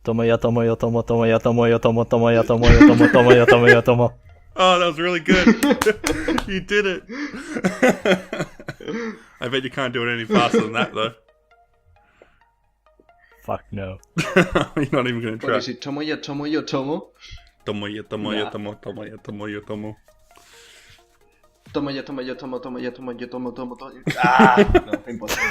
Tomoya, Tomoyo, Tomo, Tomoya, Tomoyo, Tomo, Tomoya, Tomoyo, Tomo, Tomoya, Tomoya, Tomo. Oh, that was really good. You did it. I bet you can't do it any faster than that, though. Fuck no. You're not even going to try. What is it? Tomoya, Tomoyo, Tomo? Tomoya, Nah. Tomo, Tomoya, Tomoyo, Tomo. Tomoya, Tomoyo, Tomo, Tomoya, Tomoyo, Tomo. Ah! No, impossible.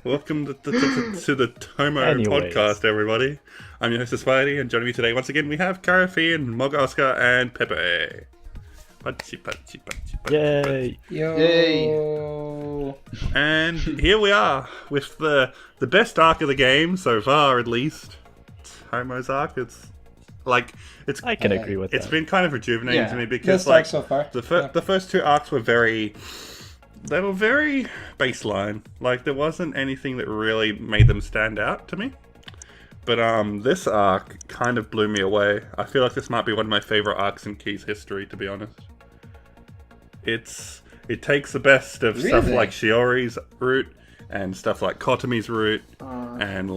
Welcome to the Tomo Anyways. podcast, everybody. I'm your host, Aspirety, and joining me today, once again, we have Karifean, Mogaoscar, and Pepe. Pachi. Yay! Yo. Yay. And here we are with the best arc of the game so far, at least. Tomo's arc. I can agree with It's that. been kind of rejuvenating Yeah. to me because Best arc so far. the first two arcs were very baseline. Like there wasn't anything that really made them stand out to me. But this arc kind of blew me away. I feel like this might be one of my favorite arcs in Key's history, to be honest. It takes the best of stuff Really? like Shiori's route and stuff like Kotomi's route and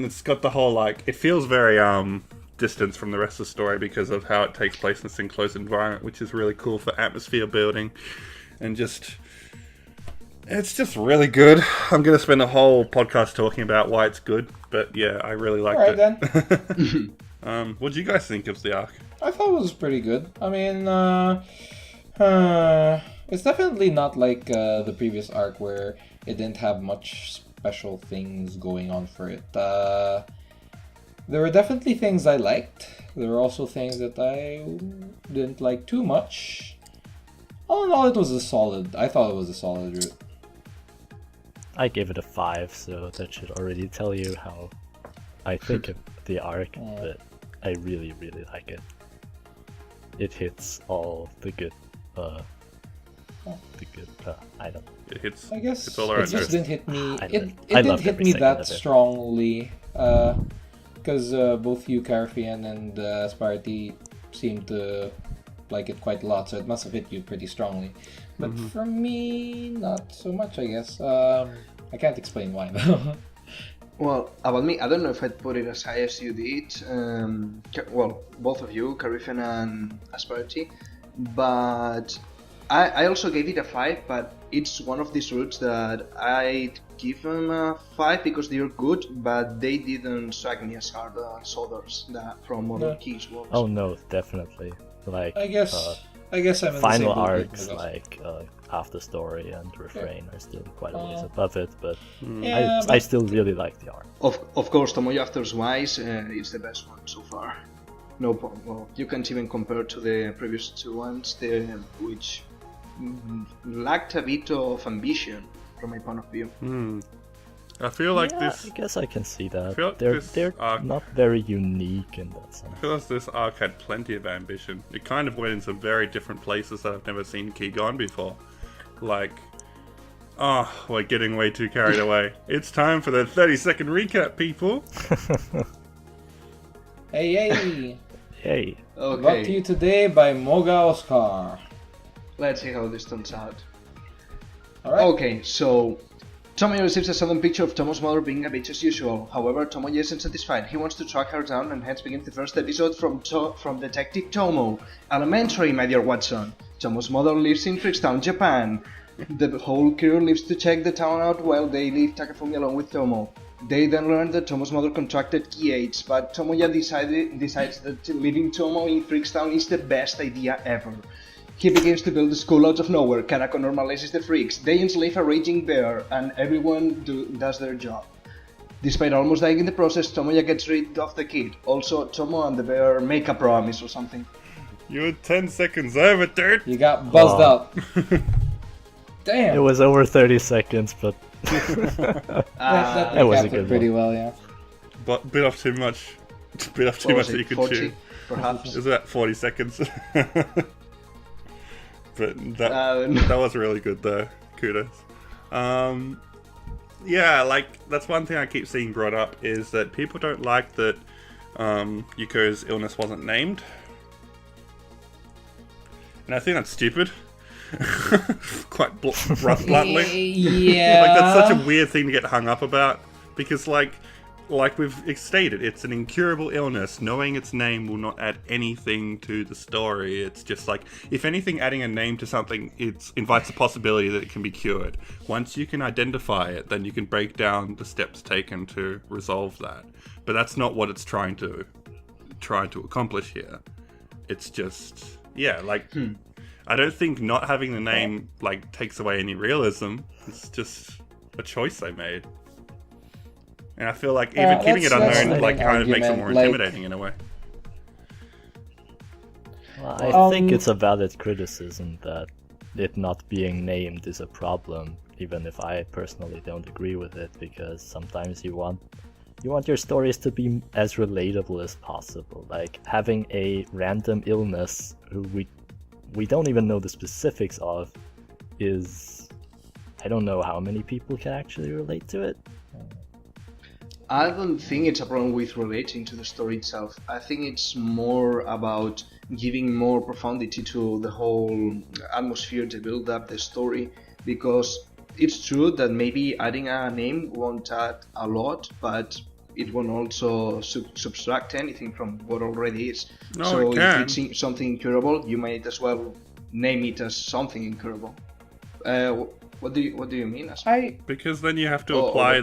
it's got the whole it feels very distance from the rest of the story because of how it takes place in this enclosed environment, which is really cool for atmosphere building and it's just really good. I'm going to spend a whole podcast talking about why it's good, but yeah, I really liked it. Then. What do you guys think of the arc? I thought it was pretty good. I mean, it's definitely not like the previous arc where it didn't have much special things going on for it. There were definitely things I liked. There were also things that I didn't like too much. All in all, I thought it was a solid route. I gave it a 5, so that should already tell you how I think of the arc, but I really, really like it. It hits all the good, I don't know. It hits. I guess it's all it around just didn't hit me. I It loved didn't hit every me second that of it. strongly, because both you, Karifean, and Aspirety seem to like it quite a lot, so it must have hit you pretty strongly. But for me, not so much, I guess. I can't explain why though. Well, about me, I don't know if I'd put it as high as you did. Well, both of you, Karifean and Aspirety, but I also gave it a 5, but it's one of these routes that I'd give them a 5 because they're good, but they didn't strike me as hard as others from other Yeah. Keys works. Oh no, definitely. Like, I guess I'm in the same final boat with arcs, Mogaoscar. like After Story and Refrain are still quite a ways above it, but Yeah, I still really like the arc. Of course, Tomoyo After's Wise is the best one so far. No problem. Well, you can't even compare to the previous two ones, which lacked a bit of ambition from my point of view. I feel like Yeah, this. I guess I can see that. feel like They're this arc- not very unique in that sense. I feel like this arc had plenty of ambition. It kind of went in some very different places that I've never seen Key gone before. We're getting way too carried away. It's time for the 30-second recap, people. Hey! Yay! Brought to Okay, you today by Mogaoscar. let's see how this turns out. Alright. Okay, so Tomoyo receives a sudden picture of Tomo's mother being a bitch as usual. However, Tomoyo isn't satisfied. He wants to track her down and hence begins the first episode from Detective Tomo. Elementary, my dear Watson. Tomo's mother lives in Freakstown, Japan. The whole crew leaves to check the town out while they leave Takafumi alone with Tomo. They then learn that Tomo's mother contracted key AIDS, but Tomoya decides that leaving Tomo in Freakstown is the best idea ever. He begins to build a school out of nowhere. Kanako normalizes the freaks. They enslave a raging bear, and everyone does their job. Despite almost dying in the process, Tomoya gets rid of the kid. Also, Tomo and the bear make a promise or something. You're 10 seconds over, dude. You got buzzed Aw. out. Damn! It was over 30 seconds, but that That was a recapped it good pretty well, yeah. But bit off too much. Bit off too What much was that you it, could 40, chew. perhaps? Is that 40 seconds? But that No. that was really good though. Kudos. Yeah, that's one thing I keep seeing brought up is that people don't like that Yuko's illness wasn't named. And I think that's stupid. Quite bluntly. Yeah. Like, that's such a weird thing to get hung up about. Because like we've stated, it's an incurable illness. Knowing its name will not add anything to the story. It's just like, if anything, adding a name to something, it invites the possibility that it can be cured. Once you can identify it, then you can break down the steps taken to resolve that. But that's not what it's trying to accomplish here. It's just, yeah, like, I don't think not having the name, like, takes away any realism. It's just a choice they made. And I feel like even keeping it unknown, like, kind of makes it more intimidating in a way. Well, I think it's a valid criticism that it not being named is a problem, even if I personally don't agree with it, because sometimes you want your stories to be as relatable as possible. Like, having a random illness who we don't even know the specifics of is... I don't know how many people can actually relate to it. I don't think it's a problem with relating to the story itself. I think it's more about giving more profundity to the whole atmosphere to build up the story, because it's true that maybe adding a name won't add a lot, but it won't also subtract anything from what already is. No, so it can. if it's something incurable, you might as well name it as something incurable. What do you mean? Because then you have to apply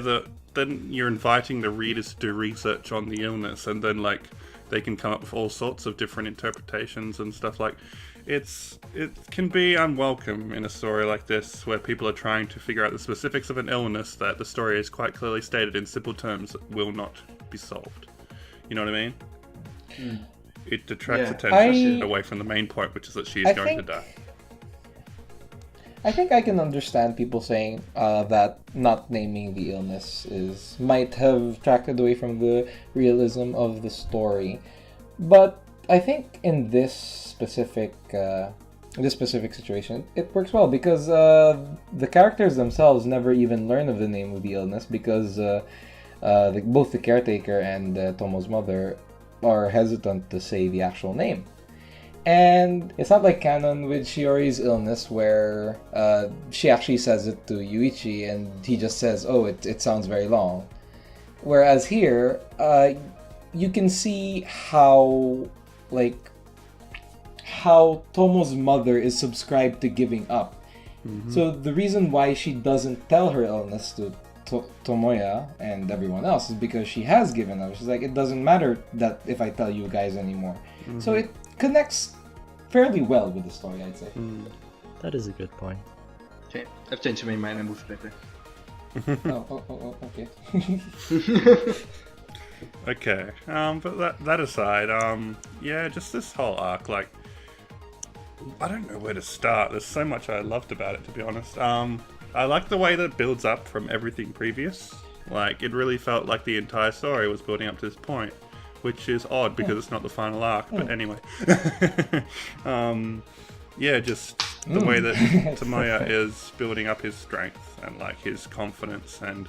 then you're inviting the readers to do research on the illness, and then like they can come up with all sorts of different interpretations and stuff. Like, it can be unwelcome in a story like this, where people are trying to figure out the specifics of an illness that the story is quite clearly stated in simple terms that will not be solved. You know what I mean? It detracts attention away from the main point, which is that she is going to die. I think I can understand people saying that not naming the illness might have detracted away from the realism of the story, but I think in this specific situation, it works well, because the characters themselves never even learn of the name of the illness, because both the caretaker and Tomo's mother are hesitant to say the actual name. And it's not like canon with Shiori's illness, where she actually says it to Yuichi and he just says, oh, it sounds very long. Whereas here, you can see how Tomo's mother is subscribed to giving up. Mm-hmm. So the reason why she doesn't tell her illness to Tomoya and everyone else is because she has given up. She's like, it doesn't matter that if I tell you guys anymore. Mm-hmm. So it connects fairly well with the story, I'd say. That is a good point. Okay, I've changed my mind and moved Pepe. Okay. Okay, but that aside, yeah, just this whole arc, like, I don't know where to start. There's so much I loved about it, to be honest. I like the way that it builds up from everything previous. Like, it really felt like the entire story was building up to this point, which is odd because it's not the final arc, but anyway. Yeah, just the way that Tomoya is building up his strength and like his confidence and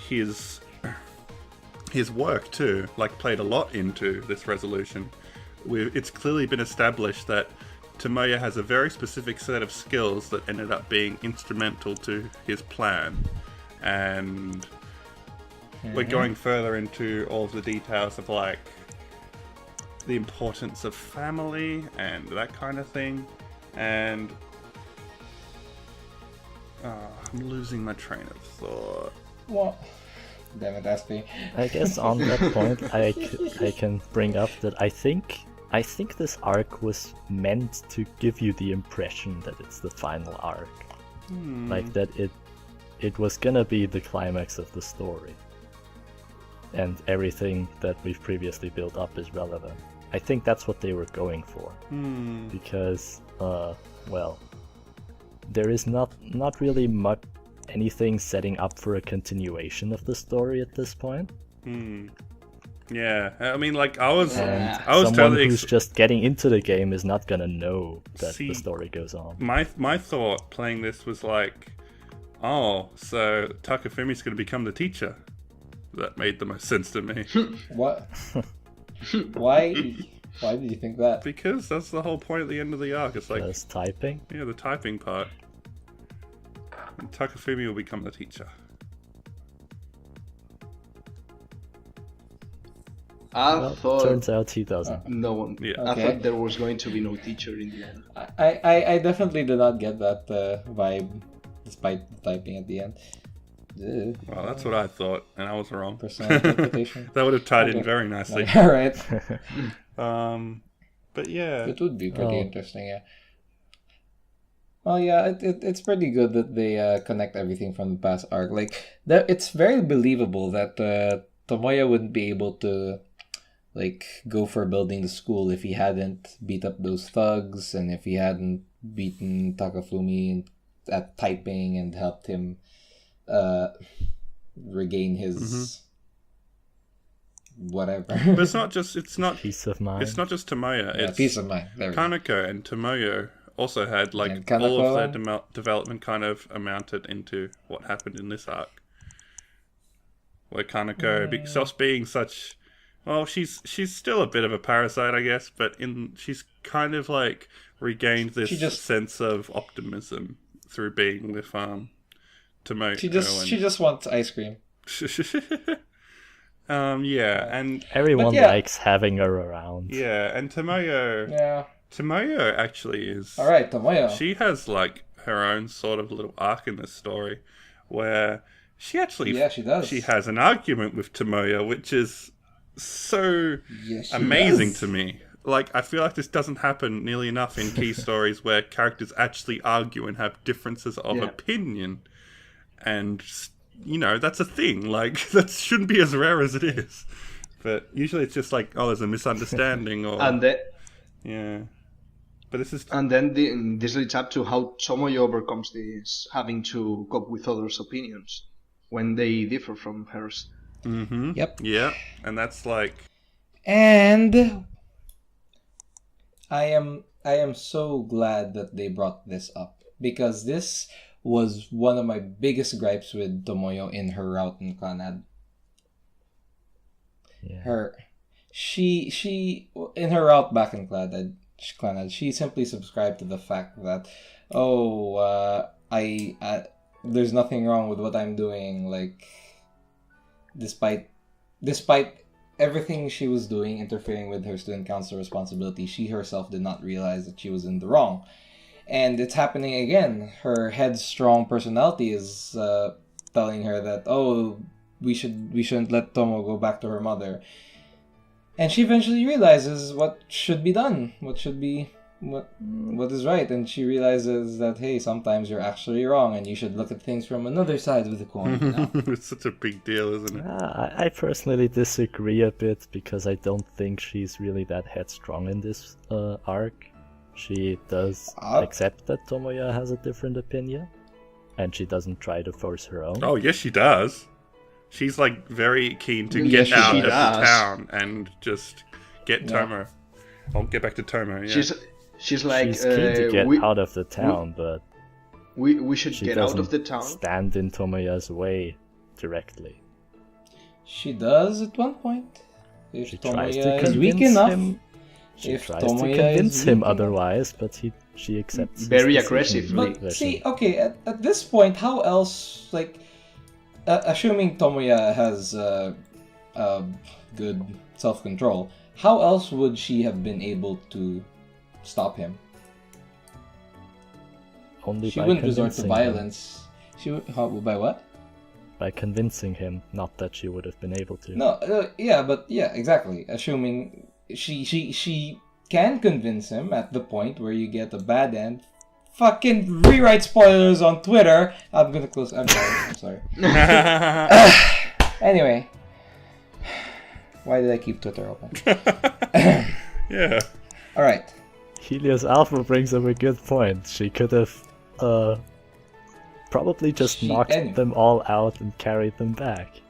his work too, like, played a lot into this resolution. It's clearly been established that Tomoya has a very specific set of skills that ended up being instrumental to his plan, and we're going further into all of the details of like the importance of family and that kind of thing, and I'm losing my train of thought. What? Damn it, Aspie. I guess on that point, I can bring up that I think this arc was meant to give you the impression that it's the final arc. Like that it was gonna be the climax of the story. And everything that we've previously built up is relevant. I think that's what they were going for. Because, well, there is not really much anything setting up for a continuation of the story at this point. Yeah, I mean, like, I was someone totally who's just getting into the game is not gonna know that the story goes on. My thought playing this was like, oh, so Takefumi's gonna become the teacher. That made the most sense to me. What? Why did you think that? Because that's the whole point at the end of the arc. It's like There's typing. Yeah, the typing part. And Takafumi will become the teacher. I thought turns out he doesn't. no one. Yeah. I Okay. thought there was going to be no teacher in the end. I definitely did not get that vibe, despite typing at the end. Well, that's what I thought, and I was wrong. Personal interpretation. That would have tied in Okay. very nicely. All right. But yeah, It would be pretty Oh. interesting, yeah. Well, yeah, it's pretty good that they connect everything from the past arc. Like, it's very believable that Tomoya wouldn't be able to, like, go for building the school if he hadn't beat up those thugs and if he hadn't beaten Takafumi at typing and helped him regain his whatever. but it's not just Peace of mind. it's not just Tomoya. Yeah, It's peace of mind. There we go. Kaneko and Tomoyo also had like And Kaneko. all of their development kind of amounted into what happened in this arc, where Kaneko stops being such. Well, she's still a bit of a parasite, I guess, but she's kind of like regained this sense of optimism through being with Tomoyo. She just wants ice cream. Yeah, and Everyone yeah. likes having her around. yeah, and Tomoyo. Yeah. Tomoyo actually is. All right, Tomoyo. She has like her own sort of little arc in this story, where she actually she does. she has an argument with Tomoyo, which is so Yes, she amazing does. to me. Like, I feel like this doesn't happen nearly enough in key stories where characters actually argue and have differences of Yeah. opinion, and that's a thing. Like, that shouldn't be as rare as it is. But usually it's just like, oh, there's a misunderstanding, or And then, yeah. But this is this leads up to how Tomoyo overcomes this, having to cope with others' opinions when they differ from hers. Yep. yeah, and that's like. And I am so glad that they brought this up, because this was one of my biggest gripes with Tomoyo in her route in Clanad. Yeah. She in her route back in Clanad, she simply subscribed to the fact that there's nothing wrong with what I'm doing, like despite everything she was doing, interfering with her student council responsibility, she herself did not realize that she was in the wrong. And it's happening again. Her headstrong personality is telling her that, we shouldn't let Tomo go back to her mother. And she eventually realizes what should be done, what is right, and she realizes that, hey, sometimes you're actually wrong, and you should look at things from another side of the coin. You know? It's such a big deal, isn't it? I personally disagree a bit, because I don't think she's really that headstrong in this arc. She does accept that Tomoya has a different opinion, and she doesn't try to force her own. Oh, yes, she does. She's like very keen to Yes, get out she of the does. town and just get Tomo. I'll get back to Tomo. Yeah. She's like, She's keen to get out of the town, but we should she get doesn't out of the town. stand in Tomoya's way directly. She does at one point. If She tries to Tomoya is weak convince enough. him. She If tries to Tomoya convince is him weak enough. otherwise, but she accepts his Very decision aggressively. But see, okay, at this point, how else, like, assuming Tomoya has good self-control, how else would she have been able to stop him? Only She by wouldn't resort to convincing him. violence. She would, by what? By convincing him, not that she would have been able to. No, yeah, exactly. Assuming she can convince him at the point where you get a bad end. Fucking rewrite spoilers on Twitter. I'm gonna close. I'm sorry. Anyway, why did I keep Twitter open? Yeah. All right. Helios Alpha brings up a good point. She could have probably just knocked them all out and carried them back.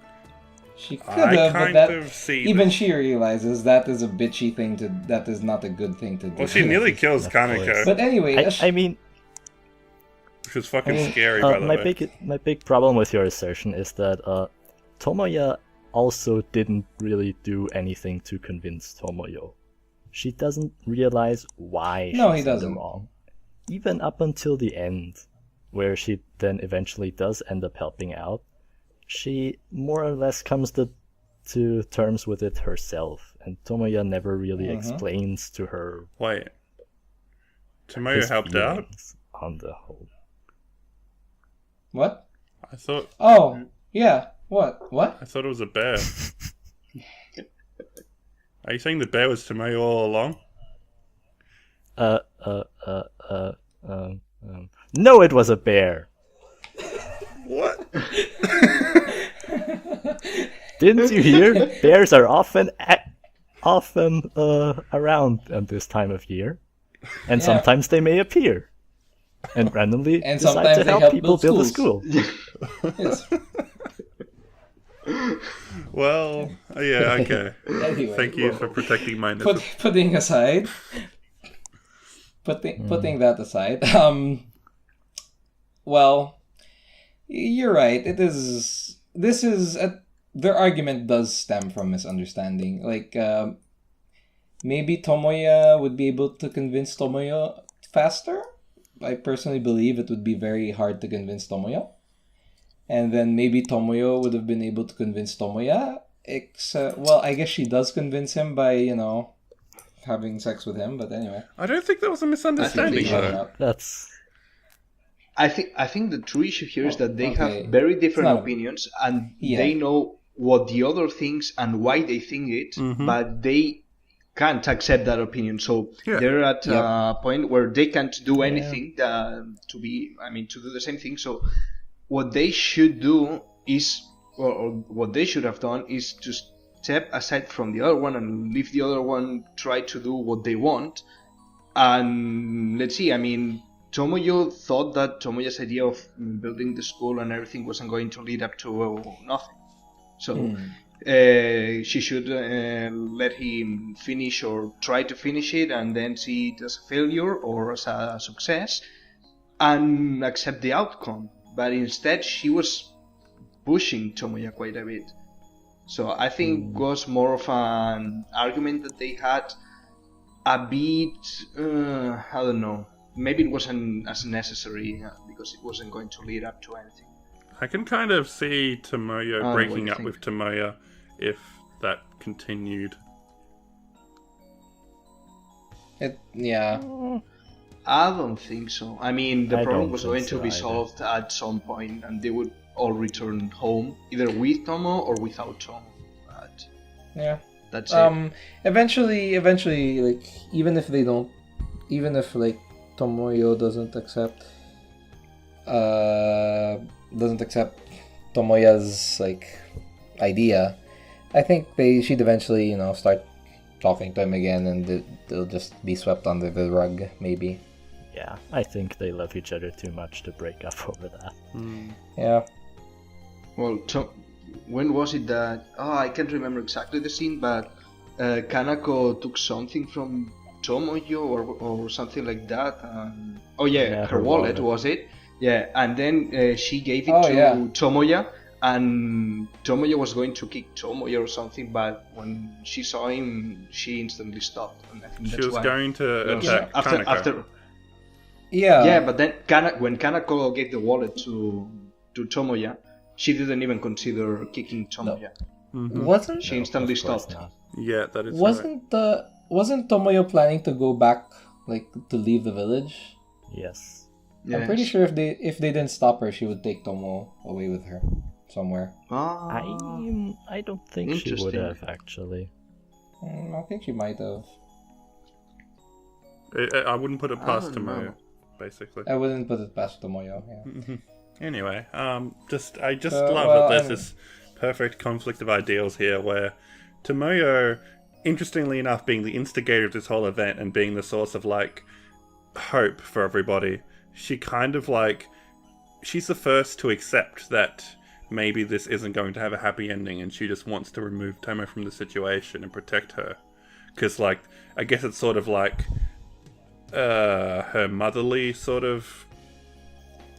She could I have, but kind that of see even that. she realizes that is a bitchy thing to. That is not a good thing to do. Well, she nearly kills Kaneko, But anyway, I mean, which was fucking scary, by the way. my big problem with your assertion is that Tomoya also didn't really do anything to convince Tomoyo. She doesn't realize why No, he she's in the doesn't. wrong. Even up until the end, where she then eventually does end up helping out, she more or less comes to to terms with it herself, and Tomoya never really explains to her Wait. Tomoyo his helped out? feelings on the whole. What? I thought Oh, yeah. What? it was a bear. Are you saying the bear was Tomoyo all along? No, it was a bear. What? Didn't you hear? Bears are often around at this time of year, and Yeah. sometimes they may appear and randomly And decide sometimes to they help help people build build a school. Yes. Well, yeah, okay. Anyway, Thank you for protecting my innocence. putting aside, putting that aside, well, you're right. Their argument does stem from misunderstanding. Like, maybe Tomoya would be able to convince Tomoyo faster. I personally believe it would be very hard to convince Tomoyo. And then maybe Tomoyo would have been able to convince Tomoya. Well, I guess she does convince him by, having sex with him. But anyway. I don't think that was a misunderstanding, they though. That's I think the true issue here is that they Okay. have very different It's not- opinions, and Yeah. they know what the other thinks and why they think it, but they can't accept that opinion. So Yeah. they're at a point where they can't do anything to do the same thing. So what they should do is, or what they should have done is to step aside from the other one and leave the other one try to do what they want. And let's see, Tomoyo thought that Tomoya's idea of building the school and everything wasn't going to lead up to nothing. So she should let him finish or try to finish it and then see it as a failure or as a success and accept the outcome. But instead she was pushing Tomoya quite a bit. So I think it was more of an argument that they had a bit, I don't know. Maybe it wasn't as necessary because it wasn't going to lead up to anything. I can kind of see Tomoyo what do breaking you up think? with Tomoya if that continued. Yeah. I don't think so. The I problem don't was think going so to be either. solved at some point, and they would all return home, either with Tomo or without Tomo. But Yeah. that's it. Eventually, like, even if like Tomoyo doesn't accept Tomoya's like idea, I think she'd eventually start talking to him again, and they'll just be swept under the rug, maybe. yeah. I think they love each other too much to break up over that. Yeah. Well, when was it that... I can't remember exactly the scene, but Kanako took something from Tomoyo or something like that. Yeah, her her wallet, wallet. was it? Yeah, and then she gave it Oh, to yeah. Tomoya, and Tomoya was going to kick Tomoya or something, but when she saw him, she instantly stopped. And I think She that's was why. going to attack Kanako. After Yeah. yeah, but then when Kanako gave the wallet to Tomoya, she didn't even consider kicking Tomoya. Wasn't She instantly Of course stopped. not. Yeah, that is right. wasn't Tomoyo planning to go back, like, to leave the village? Yes. I'm pretty sure if they didn't stop her, she would take Tomo away with her somewhere. I don't think she would Interesting. have actually. I think she might have. I wouldn't put it past don't Tomoyo, know. basically. I wouldn't put it past Tomoyo. Yeah. Anyway, I just well, love that there's I mean- this perfect conflict of ideals here where Tomoyo, interestingly enough, being the instigator of this whole event and being the source of, like, hope for everybody, she kind of, like, she's the first to accept that maybe this isn't going to have a happy ending and she just wants to remove Tomo from the situation and protect her. Because, like, I guess it's sort of like her motherly sort of,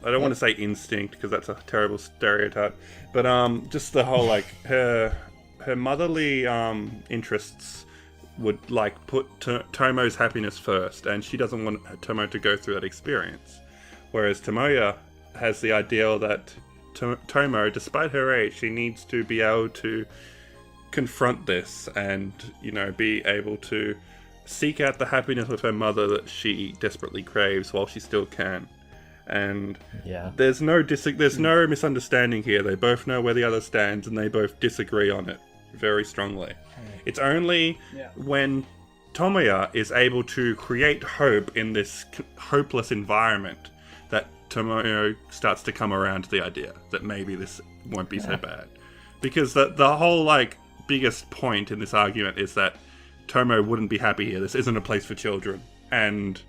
I don't want to say instinct because that's a terrible stereotype, but just the whole, like, her motherly interests would, like, put Tomo's happiness first, and she doesn't want Tomo to go through that experience. Whereas Tomoya has the ideal that Tomo, despite her age, she needs to be able to confront this and, be able to seek out the happiness of her mother that she desperately craves while she still can. And there's no misunderstanding here. They both know where the other stands, and they both disagree on it very strongly. It's only when Tomoya is able to create hope in this hopeless environment that Tomoyo starts to come around to the idea that maybe this won't be so bad. Because the whole, biggest point in this argument is that Tomo wouldn't be happy here. This isn't a place for children. And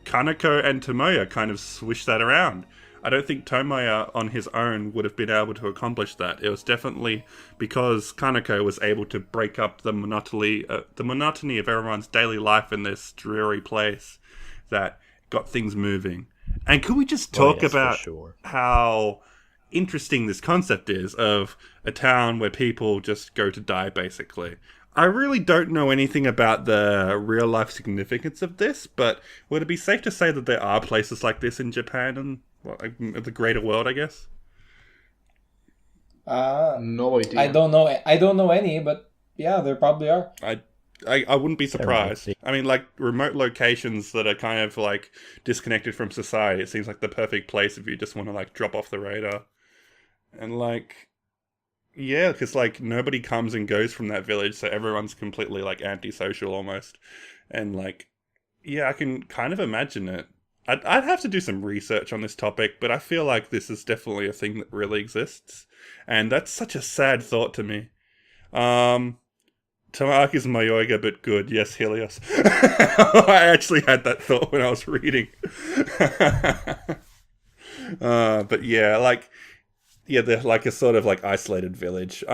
Kaneko and Tomoya kind of swish that around. I don't think Tomoya on his own would have been able to accomplish that. It was definitely because Kaneko was able to break up the monotony of everyone's daily life in this dreary place that got things moving. And could we just talk about how interesting this concept is of a town where people just go to die, basically? I really don't know anything about the real life significance of this, but would it be safe to say that there are places like this in Japan and the greater world, I guess? No idea. I don't know any, but yeah, there probably are. I wouldn't be surprised. I mean, remote locations that are kind of disconnected from society. It seems like the perfect place if you just want to drop off the radar. And yeah, because nobody comes and goes from that village, so everyone's completely antisocial almost. And yeah, I can kind of imagine it. I'd have to do some research on this topic, but I feel like this is definitely a thing that really exists. And that's such a sad thought to me. Tamaki's Mayoiga, but good. Yes, Helios. I actually had that thought when I was reading. But yeah, they're a sort of isolated village.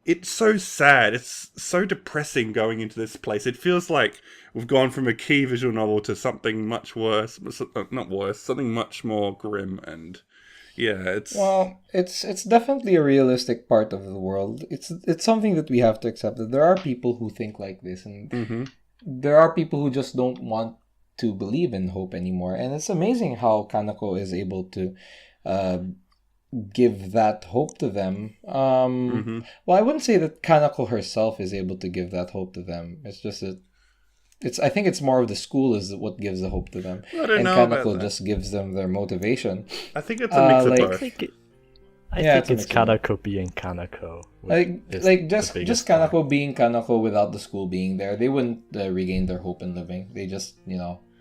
It's so sad. It's so depressing going into this place. It feels like we've gone from a key visual novel to something much worse. Not worse, something much more grim. And yeah, it's definitely a realistic part of the world. It's something that we have to accept, that there are people who think like this, and there are people who just don't want to believe in hope anymore. And it's amazing how Kaneko is able to give that hope to them. Well, I wouldn't say that Kaneko herself is able to give that hope to them. It's just that I think it's more of the school is what gives the hope to them. I don't know about Kaneko that. Just gives them their motivation. I think it's a mix of both. I think it's Kaneko being Kaneko. Just Kaneko being Kaneko without the school being there. They wouldn't regain their hope in living. They just,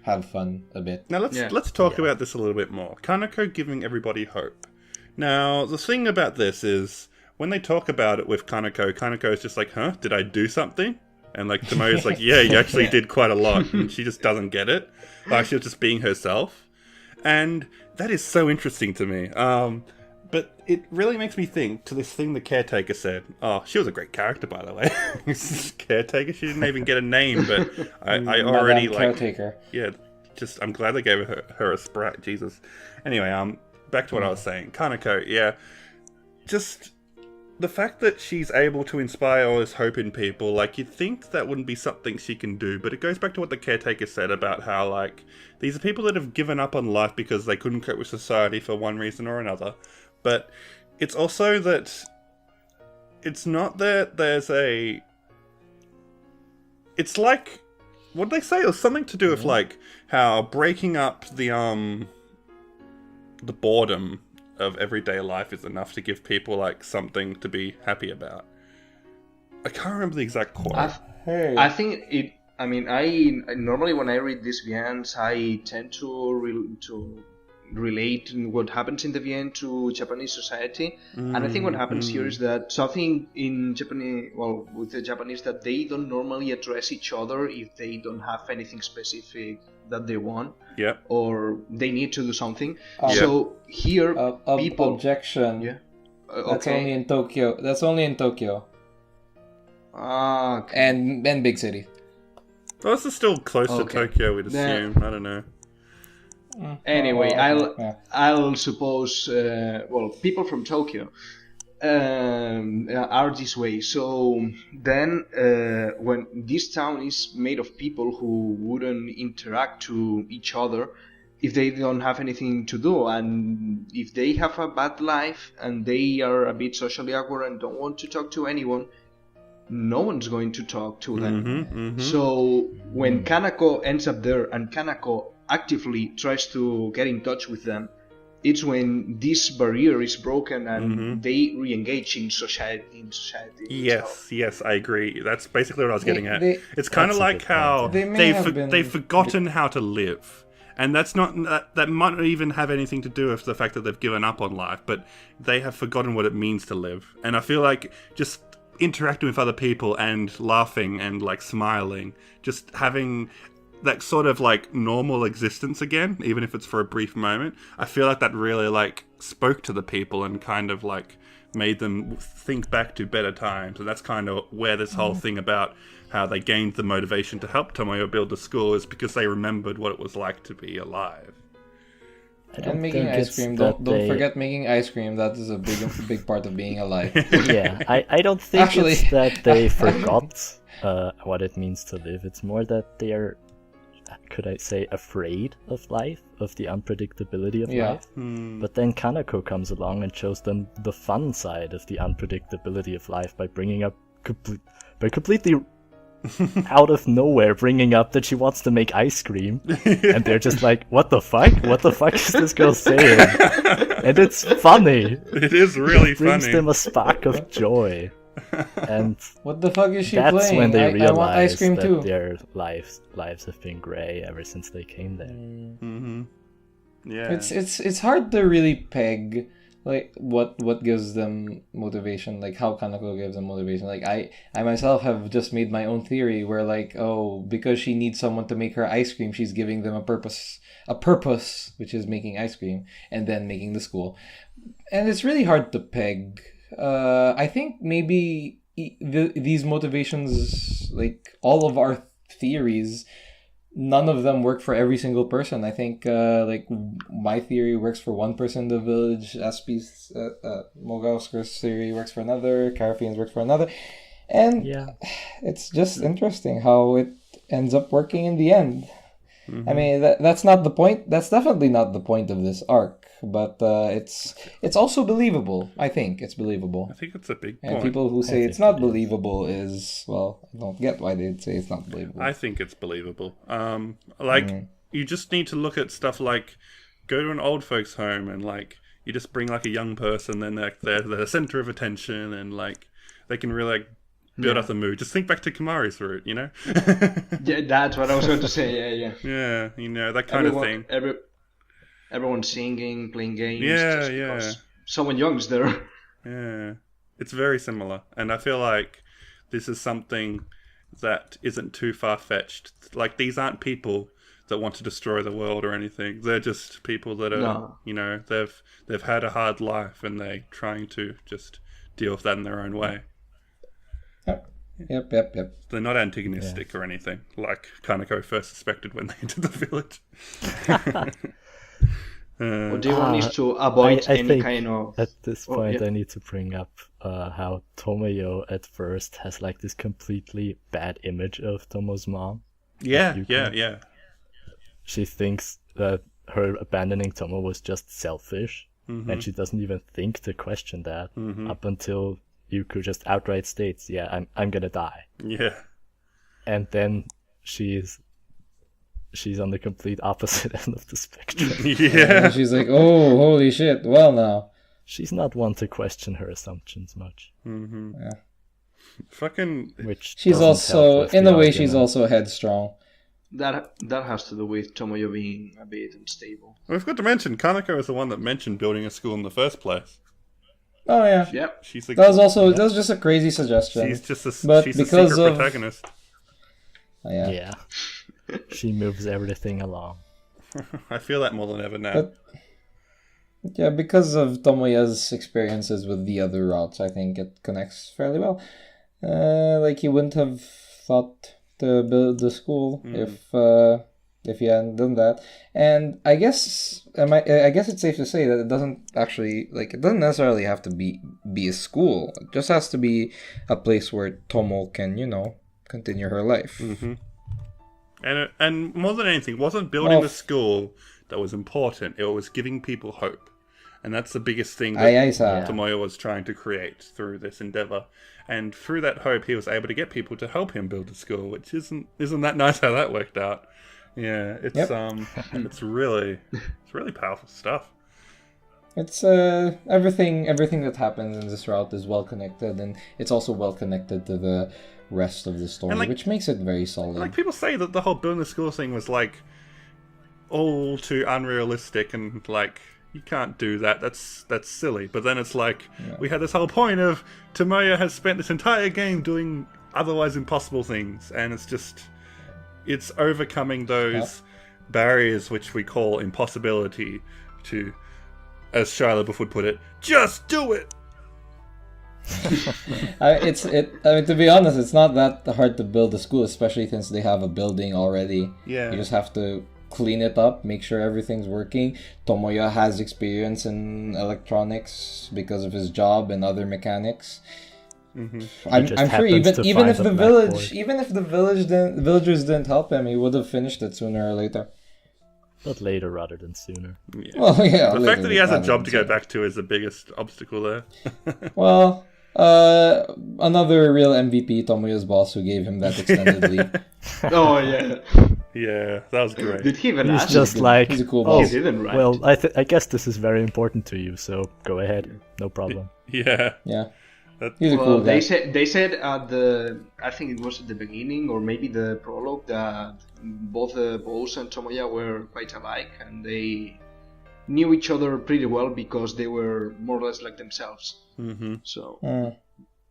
have fun a bit. Now let's talk about this a little bit more. Kaneko giving everybody hope. Now, the thing about this is, when they talk about it with Kaneko is just huh? Did I do something? And Tomoyo's yeah, you actually did quite a lot. And she just doesn't get it. She was just being herself. And that is so interesting to me. But it really makes me think to this thing the caretaker said. Oh, she was a great character, by the way. Caretaker, she didn't even get a name, but I already caretaker. Yeah, I'm glad they gave her a sprite. Jesus. Anyway, back to what I was saying. Kaneko, yeah. Just the fact that she's able to inspire all this hope in people, you'd think that wouldn't be something she can do, but it goes back to what the caretaker said about how, these are people that have given up on life because they couldn't cope with society for one reason or another. But it's also that it's not that there's a... It's what did they say? It was something to do with, how breaking up the boredom of everyday life is enough to give people something to be happy about. I can't remember the exact quote. I think it. I mean, I normally when I read these VNs, I tend to relate what happens in the VN to Japanese society, and I think what happens here is that something in Japanese, with the Japanese, that they don't normally address each other if they don't have anything specific that they want, or they need to do something. So here, people objection. Yeah, That's only in Tokyo. Okay. And big city. Well, this is still close to Tokyo, we'd assume. I don't know. Anyway, I'll suppose. People from Tokyo are this way. So then, when this town is made of people who wouldn't interact to each other if they don't have anything to do, and if they have a bad life and they are a bit socially awkward and don't want to talk to anyone, no one's going to talk to them. Mm-hmm. So when Kanako ends up there and Kanako actively tries to get in touch with them, it's when this barrier is broken and they re-engage in society. Yes, I agree. That's basically what I was getting at. It's kind of That's a like good how point, they've forgotten how to live. And that's not that might not even have anything to do with the fact that they've given up on life, but they have forgotten what it means to live. And I feel like just interacting with other people and laughing and like smiling, just having that sort of like normal existence again, even if it's for a brief moment, I feel like that really like spoke to the people and kind of like made them think back to better times. And that's kind of where this whole thing about how they gained the motivation to help Tomoyo build the school is because they remembered what it was like to be alive. And making ice cream. Don't forget making ice cream. That is a big part of being alive. Yeah, I don't think Actually, it's that they forgot what it means to live. It's more that they are, could I say, afraid of life, of the unpredictability of life. But then Kanako comes along and shows them the fun side of the unpredictability of life by bringing up completely out of nowhere bringing up that she wants to make ice cream. And they're just like, what the fuck? What the fuck is this girl saying? And it's funny. It is really It brings funny. them a spark of joy. And what the fuck is she that's playing? when they I want realize ice cream that too. their lives have been grey ever since they came there. Mm-hmm. Yeah. It's hard to really peg like what gives them motivation, like how Kanako gives them motivation. Like I myself have just made my own theory where like, oh, because she needs someone to make her ice cream, she's giving them a purpose, which is making ice cream and then making the school. And it's really hard to peg. I think maybe these motivations, like all of our theories, none of them work for every single person. I think like my theory works for one person in the village, Aspy's Mogaoscar's theory works for another, Karifean's works for another. And it's just interesting how it ends up working in the end. Mm-hmm. I mean, that's not the point. That's definitely not the point of this arc. But it's also believable. I think it's believable. I think it's a big And point. people who say it's not believable is, well, I don't get why they'd say it's not believable. I think it's believable. You just need to look at stuff like go to an old folks' home and like you just bring like a young person, then they're the center of attention and like they can really like build up the mood. Just think back to Kamari's route, you know? Yeah, that's what I was going to say. Yeah. Yeah, you know, that kind of thing. Everyone singing, playing games. Yeah. Because someone young's there. Yeah. It's very similar. And I feel like this is something that isn't too far-fetched. Like, these aren't people that want to destroy the world or anything. They're just people that are, you know, they've had a hard life and they're trying to just deal with that in their own way. Yep. They're not antagonistic or anything, like Kanako first suspected when they entered the village. Or do you want me to avoid I any think kind of... At this point, I need to bring up how Tomoyo at first has like this completely bad image of Tomo's mom. Yeah. She thinks that her abandoning Tomo was just selfish, and she doesn't even think to question that up until Yuko just outright states, "Yeah, I'm gonna die." Yeah. And then she's on the complete opposite end of the spectrum. Yeah. And she's like, oh, holy shit, well now. She's not one to question her assumptions much. Yeah. Fucking... Which She's doesn't also, help with in the a way, she's argument. also headstrong. That has to do with Tomoyo being a bit unstable. We've got to mention, Kanako is the one that mentioned building a school in the first place. Oh, yeah. Yep. She's the... That was just a crazy suggestion. She's just a, But she's the because secret of- protagonist. Oh, yeah. Yeah. She moves everything along. I feel that more than ever now. Yeah, because of Tomoya's experiences with the other routes, I think it connects fairly well. Like he wouldn't have thought to build the school if he hadn't done that. And I guess it's safe to say that it doesn't necessarily have to be a school. It just has to be a place where Tomo can, continue her life. Mm-hmm. And more than anything, it wasn't building the school that was important. It was giving people hope. And that's the biggest thing that Tomoyo was trying to create through this endeavor. and through that hope, he was able to get people to help him build the school. Which isn't that nice how that worked out? Yeah, it's it's really powerful stuff. It's everything that happens in this route is well connected, and it's also well connected to the rest of the story, like, which makes it very solid. Like, people say that the whole building the school thing was like all too unrealistic, and like, you can't do that. That's silly. But then it's like, we had this whole point of Tomoyo has spent this entire game doing otherwise impossible things, and it's overcoming those barriers which we call impossibility to, as Shia LaBeouf would put it, just do it. I mean, to be honest, it's not that hard to build a school, especially since they have a building already. Yeah. You just have to clean it up, make sure everything's working. Tomoyo has experience in electronics because of his job and other mechanics. Mm-hmm. I'm sure even if the villagers didn't help him, he would have finished it sooner or later. But later rather than sooner. Yeah. Well, yeah. The fact that he has a job to go back to is the biggest obstacle there. Well, another real MVP, Tomoyo's boss, who gave him that extended leave. Oh yeah. Yeah, that was great. Did he even He's ask? just like, He's a cool oh, boss. He didn't, right? well, I guess this is very important to you, so go ahead, no problem. Yeah. Yeah. He's a cool guy. They said at I think it was at the beginning or maybe the prologue, that both Bose and Tomoya were quite alike, and they knew each other pretty well because they were more or less like themselves. Mm-hmm. So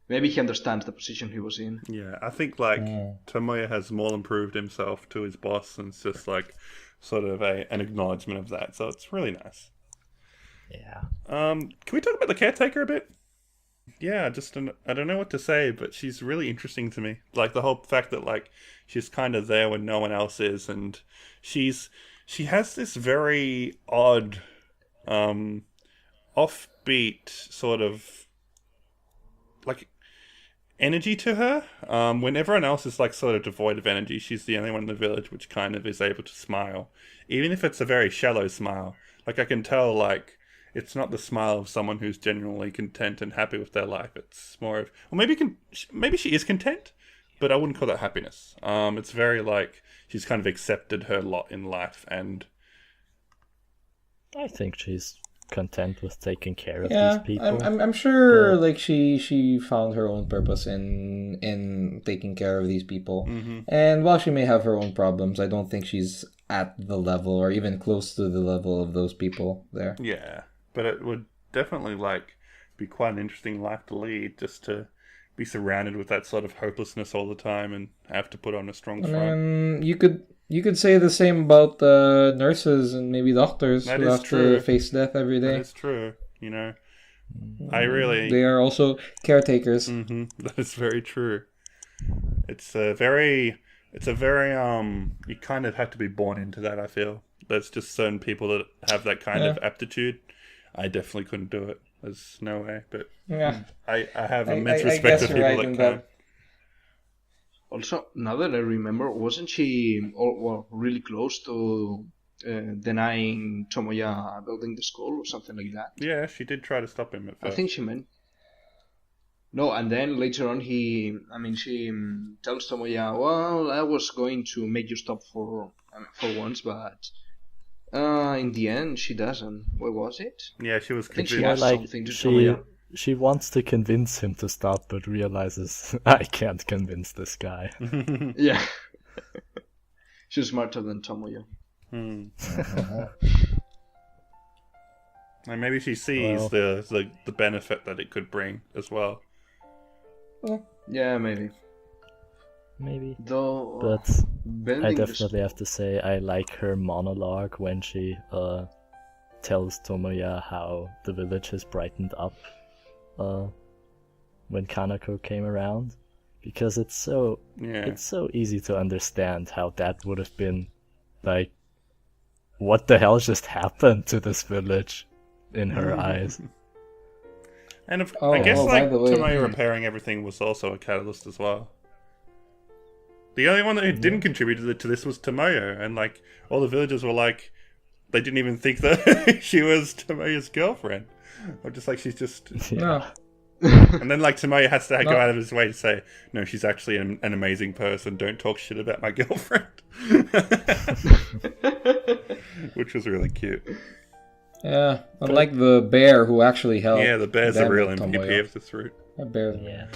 maybe he understands the position he was in. Yeah, I think like Tomoya has more than proved himself to his boss, and it's just like sort of an acknowledgement of that. So it's really nice. Yeah. Can we talk about the caretaker a bit? Yeah, I don't know what to say, but she's really interesting to me. Like, the whole fact that like she's kind of there when no one else is, and she has this very odd, offbeat sort of like energy to her. When everyone else is like sort of devoid of energy, she's the only one in the village which kind of is able to smile, even if it's a very shallow smile. Like, I can tell like it's not the smile of someone who's genuinely content and happy with their life. It's more of, well, maybe she is content, but I wouldn't call that happiness. It's very like she's kind of accepted her lot in life, and I think she's content with taking care of these people. I'm sure like she found her own purpose in taking care of these people. Mm-hmm. And while she may have her own problems, I don't think she's at the level or even close to the level of those people there. Yeah, but it would definitely like be quite an interesting life to lead, just to be surrounded with that sort of hopelessness all the time and have to put on a strong front. And you could say the same about nurses and maybe doctors who have to face death every day. That is true. You know, they are also caretakers. Mm-hmm, that is very true. It's a very you kind of have to be born into that. I feel there's just certain people that have that kind of aptitude. I definitely couldn't do it. There's no way. But I have immense respect for people that can. Also, now that I remember, wasn't she really close to denying Tomoya building the school or something like that? Yeah, she did try to stop him at first. I think she meant. No, and then later on she tells Tomoya, well, I was going to make you stop for once, but in the end she doesn't. What was it? Yeah, she was I think convinced. she asked something to Tomoya. She wants to convince him to stop, but realizes, I can't convince this guy. Yeah. She's smarter than Tomoyo. And maybe she sees the benefit that it could bring as well. Yeah, maybe. Though, but I definitely have to say I like her monologue when she tells Tomoya how the village has brightened up when Kanako came around, because it's so easy to understand how that would have been like, what the hell just happened to this village in her eyes. And I guess Tomoyo repairing everything was also a catalyst as well. The only one that didn't contribute to this was Tomoyo, and like all the villagers were like, they didn't even think that she was Tomoyo's girlfriend, or just like she's just And then like Tomoyo has to go out of his way to say, no, she's actually an amazing person. Don't talk shit about my girlfriend. Which was really cute. Yeah, unlike the bear who actually helped. Yeah, the bear's a real Tomoyo. MVP of this route. A bear. Yeah.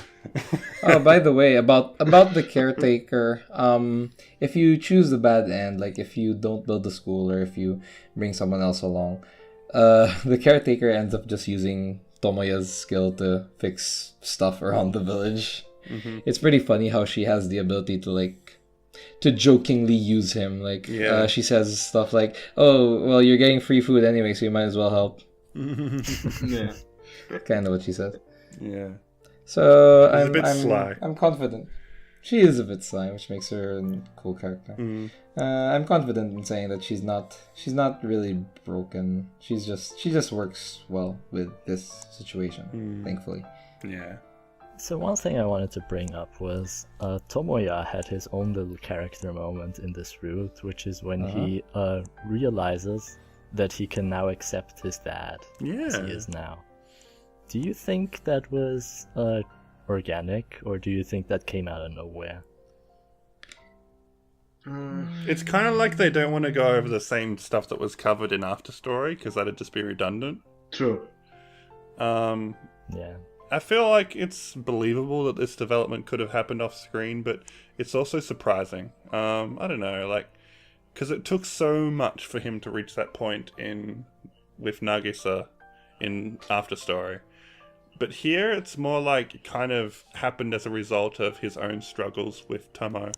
Oh, by the way, about the caretaker, if you choose the bad end, like if you don't build the school or if you bring someone else along, the caretaker ends up just using Tomoya's skill to fix stuff around the village. Mm-hmm. It's pretty funny how she has the ability to jokingly use him. Like, she says stuff like, "Oh, well, you're getting free food anyway, so you might as well help." Yeah. Kind of what she said. Yeah. So She's a bit sly. I'm confident. She is a bit sly, which makes her a cool character. Mm. I'm confident in saying that she's not really broken. She just works well with this situation, thankfully. Yeah. So one thing I wanted to bring up was Tomoya had his own little character moment in this route, which is when he realizes that he can now accept his dad as he is now. Do you think that was organic, or do you think that came out of nowhere? It's kind of like they don't want to go over the same stuff that was covered in After Story, because that'd just be redundant. True. Yeah. I feel like it's believable that this development could have happened off screen, but it's also surprising. I don't know, like, because it took so much for him to reach that point with Nagisa in After Story. But here it's more like it kind of happened as a result of his own struggles with Tomo.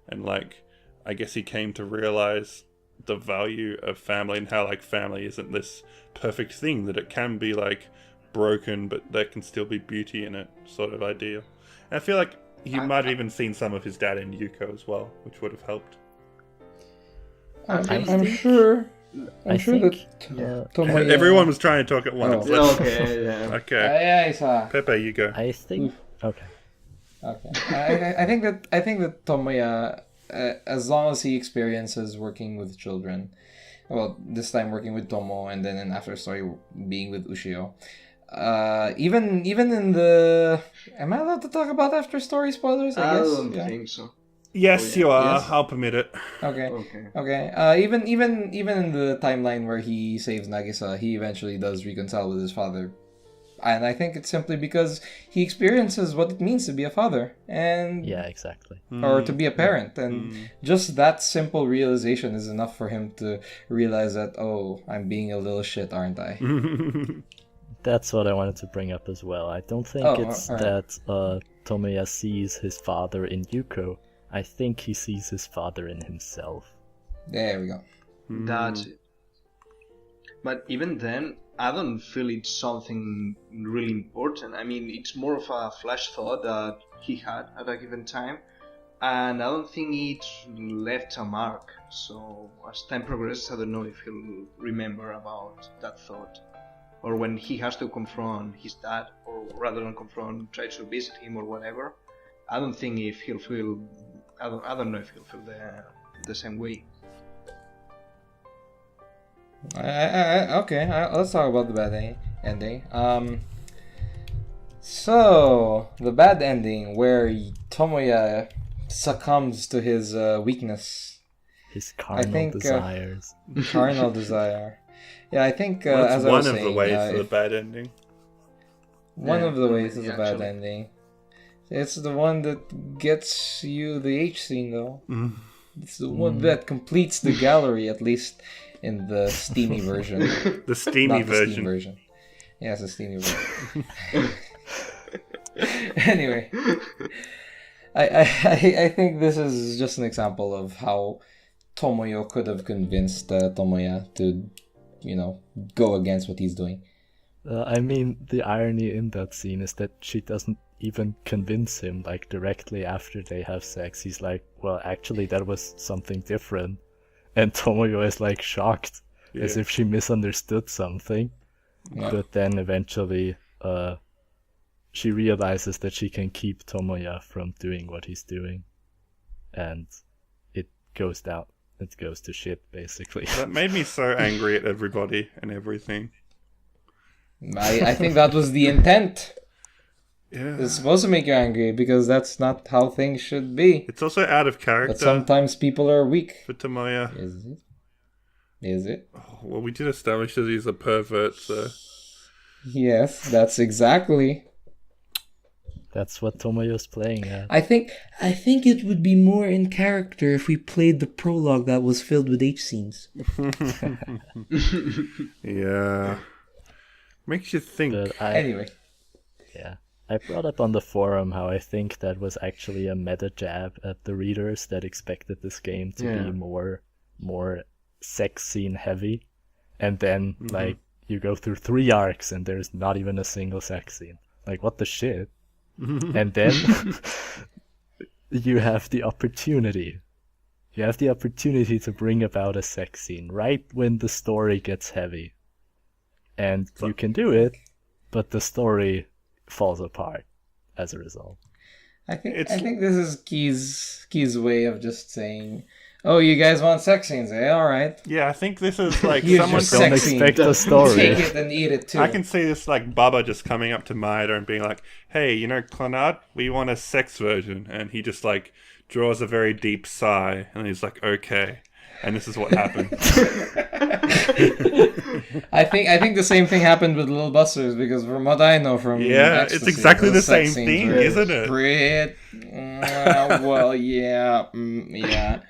And like, I guess he came to realize the value of family and how like family isn't this perfect thing, that it can be like broken, but there can still be beauty in it, sort of idea. And I feel like he might have even seen some of his dad in Yuko as well, which would have helped. I'm sure that Tomoya... Everyone was trying to talk at once. Oh. Okay, yeah. Okay. Pepe, you go. I think... Okay. I think that Tomoya, as long as he experiences working with children, well, this time working with Tomo, and then in After Story being with Ushio, even in the... Am I allowed to talk about After Story spoilers? I guess. I don't think so. Yes, you are. Yes. I'll permit it. Okay. Okay. Even in the timeline where he saves Nagisa, he eventually does reconcile with his father, and I think it's simply because he experiences what it means to be a father, and Yeah, exactly. or to be a parent, and just that simple realization is enough for him to realize that, oh, I'm being a little shit, aren't I? That's what I wanted to bring up as well. I don't think it's alright. that Tomoya sees his father in Yuko. I think he sees his father in himself. There we go. That's it. But even then, I don't feel it's something really important. I mean, it's more of a flash thought that he had at a given time, and I don't think it left a mark. So as time progresses, I don't know if he'll remember about that thought, or when he has to confront his dad, or rather than confront, try to visit him or whatever. I don't think if he'll feel. I don't know if he'll feel the same way. Okay, let's talk about the bad ending. So the bad ending where Tomoya succumbs to his weakness, His carnal desires. carnal desire. Yeah, I think That's as I one was of saying, the ways to the bad ending. one of the ways is yeah, a bad actually. ending. It's the one that gets you the H scene, though. It's the one that completes the gallery, at least in the steamy version. The steamy Not the Steam version. version. Yeah, it's a steamy version. Anyway, I think this is just an example of how Tomoyo could have convinced Tomoya to, go against what he's doing. I mean, the irony in that scene is that she doesn't even convince him, like, directly after they have sex. He's like, well, actually, that was something different. And Tomoyo is, like, shocked, as if she misunderstood something. Yeah. But then eventually, she realizes that she can keep Tomoya from doing what he's doing. And it goes down. It goes to shit, basically. That made me so angry at everybody and everything. I think that was the intent. Yeah. It's supposed to make you angry because that's not how things should be. It's also out of character. But sometimes people are weak. For Tomoyo. Is it? Is it? Oh, well, we did establish that he's a pervert, so... Yes, that's exactly. That's what Tomoyo's playing at. I think it would be more in character if we played the prologue that was filled with H scenes. Yeah. Makes you think. Anyway. Yeah. I brought up on the forum how I think that was actually a meta jab at the readers that expected this game to be more sex scene heavy. And then, like, you go through 3 arcs and there's not even a single sex scene. Like, what the shit? And then you have the opportunity. You have the opportunity to bring about a sex scene right when the story gets heavy. And you can do it, but the story falls apart as a result. I think this is Key's way of just saying, "Oh, you guys want sex scenes, eh? All right." Yeah, I think this is like Here's someone your from... Don't sex scene. expect a story. Take it and eat it too. I can see this like Baba just coming up to Maeda and being like, "Hey, you know, Clannad, we want a sex version," and he just like draws a very deep sigh, and he's like, "Okay," and this is what happened. I think the same thing happened with Little Busters because from what I know from Yeah, Ecstasy, it's exactly the those sex same scenes thing, were isn't it? Well, yeah, yeah.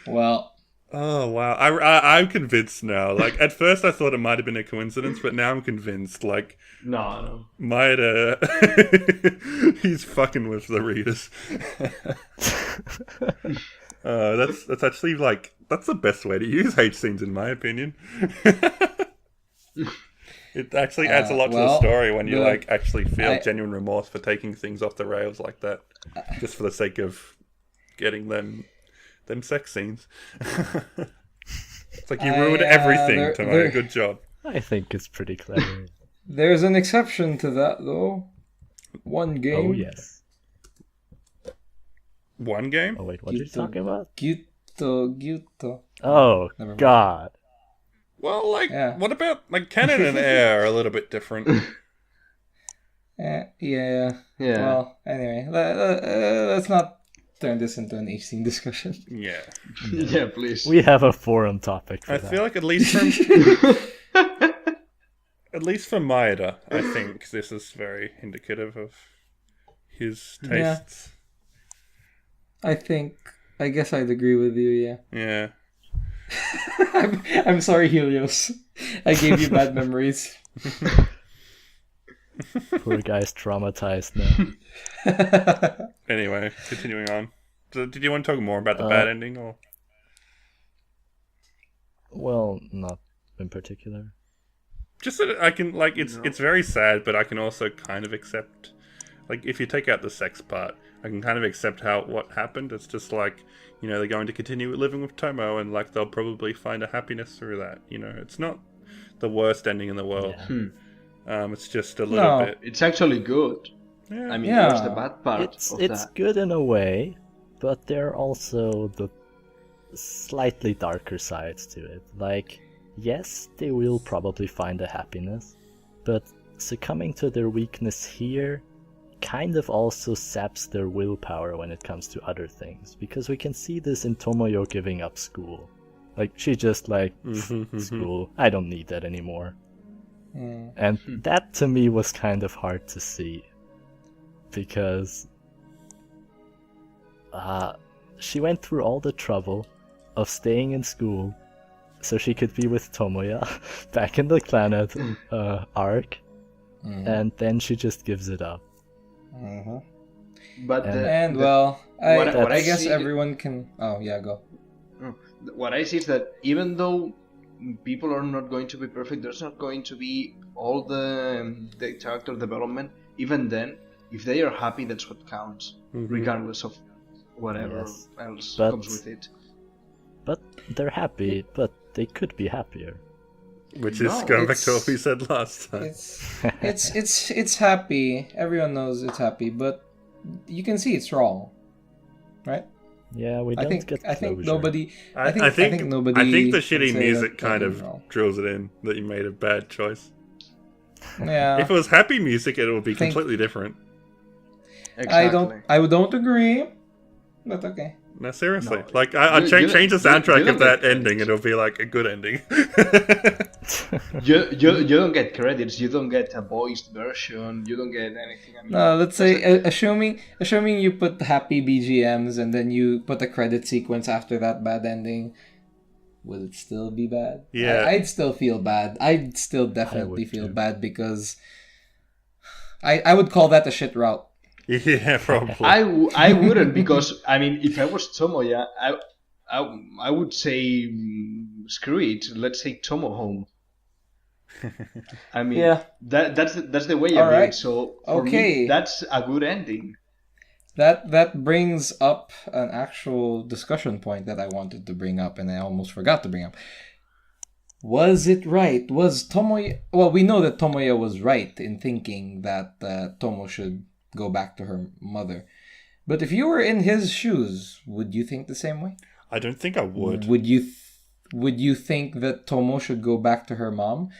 Well, Oh wow, I'm convinced now. Like at first I thought it might have been a coincidence, but now I'm convinced. Like No. Maeda, he's fucking with the readers. That's actually like that's the best way to use H scenes in my opinion. It actually adds a lot to the story when you like actually feel genuine remorse for taking things off the rails like that, just for the sake of getting them sex scenes. It's like you ruined everything, Tomo. Good job. I think it's pretty clever. There's an exception to that though. One game. Oh, yes. One game? Oh, wait, what are you talking about? Gyuto. Oh, Never mind. Well, God. like, Yeah. what about, like, Canon and Air are a little bit different. Yeah. Yeah. Well, anyway, let's not turn this into an H scene discussion. Yeah. Yeah, please. We have a forum topic for I that. feel like at least for Maeda, I think this is very indicative of his tastes. I guess I'd agree with you, yeah. Yeah. I'm sorry, Helios. I gave you bad memories. Poor guy's traumatized now. Anyway, continuing on. So, did you want to talk more about the bad ending, or? Well, not in particular. Just that I can, like, it's very sad, but I can also kind of accept, like, if you take out the sex part, I can kind of accept what happened. It's just like, you know, they're going to continue living with Tomo, and like they'll probably find a happiness through that. You know, it's not the worst ending in the world. Yeah. It's just a little bit. It's actually good. Yeah. I mean, Yeah. what's the bad part It's of it's that? good in a way, but there are also the slightly darker sides to it. Like, yes, they will probably find a happiness, but succumbing to their weakness here kind of also saps their willpower when it comes to other things, because we can see this in Tomoyo giving up school. Like, she just like, school, I don't need that anymore. And that to me was kind of hard to see, because she went through all the trouble of staying in school so she could be with Tomoya back in the Clannad arc, and then she just gives it up. But I guess see- everyone can. Oh yeah, go. What I see is that even though people are not going to be perfect, there's not going to be all the character development. Even then, if they are happy, that's what counts, regardless of whatever Yes, else but- comes with it. But they're happy, but they could be happier. Which is No, going back to what it's- we said last time. It's happy. Everyone knows it's happy, but you can see it's wrong, right? Yeah, we don't get closure. I think nobody. I I think think nobody. I think the would shitty say music that kind that of is wrong. drills it in that you made a bad choice. Yeah. If it was happy music, it would be Think- completely different. Exactly. I don't agree, but okay. No, seriously. No, Like, I'll you change the soundtrack don't of that get ending, and it'll be like a good ending. You don't get credits. You don't get a voiced version. You don't get anything. I mean, No, let's say assuming you put happy BGMs and then you put a credit sequence after that bad ending, would it still be bad? Yeah. I'd still feel bad. I'd still definitely would feel too. bad because I would call that a shit route. Yeah, probably. I wouldn't, because I mean, if I was Tomoya, I would say screw it. Let's take Tomo home. I mean, Yeah. that's the way I All do right. it. So for Okay. me, that's a good ending. That brings up an actual discussion point that I wanted to bring up and I almost forgot to bring up. Was it right? Was Tomoya... Well, we know that Tomoya was right in thinking that Tomo should go back to her mother. But if you were in his shoes, would you think the same way? I don't think I would. Would you think that Tomo should go back to her mom?